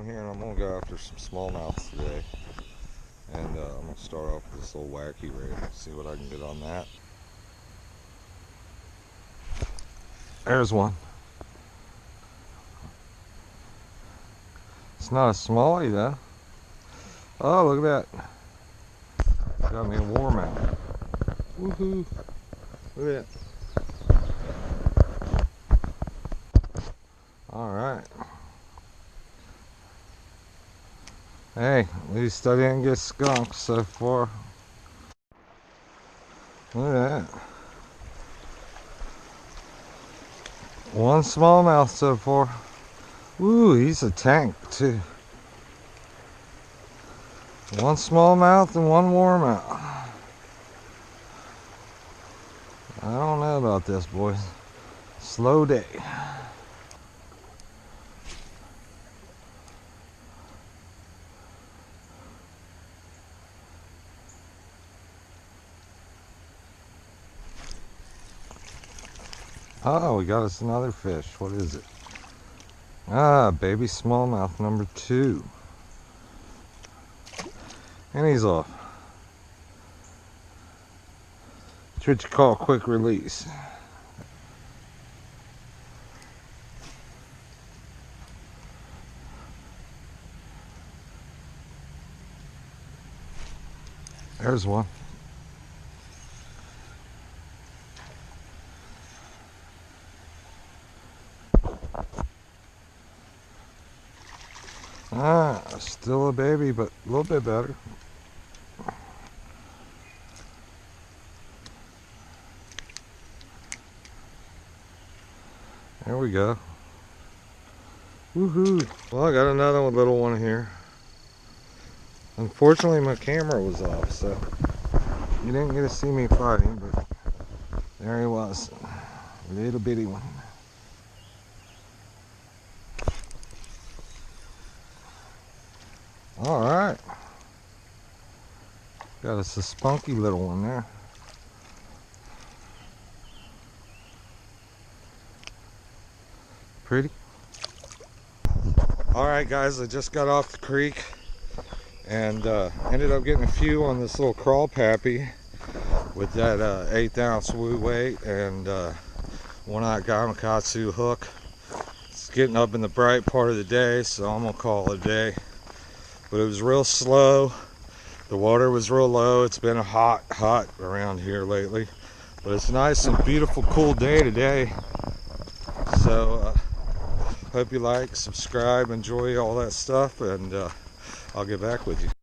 down here and I'm gonna go after some smallmouths today, and I'm gonna start off with this little wacky rig, see what I can get on that. There's one. It's not a smallie though. Oh, look at that. Got me a warmouth. Woohoo. Look at that. Alright. Hey, at least I didn't get skunked so far. Look at that. One smallmouth so far. Ooh, he's a tank too. One smallmouth and one warmouth. I don't know about this, boys. Slow day. Oh, we got us another fish. What is it? Ah, baby smallmouth number 2. And he's off. It's what you call a quick release. There's one. Ah, still a baby, but a little bit better. There we go. Woohoo! Well, I got another little one here. Unfortunately, my camera was off, so you didn't get to see me fighting, but there he was. Little bitty one. Alright. Got us a spunky little one there. Pretty. Alright guys, I just got off the creek and ended up getting a few on this little crawl pappy with that 1/8 ounce woo weight and one-eyed gamakatsu hook. It's getting up in the bright part of the day, so I'm gonna call it a day. But it was real slow. The water was real low. It's been a hot around here lately. But it's a nice and beautiful, cool day today. So hope you like, subscribe, enjoy all that stuff, and I'll get back with you.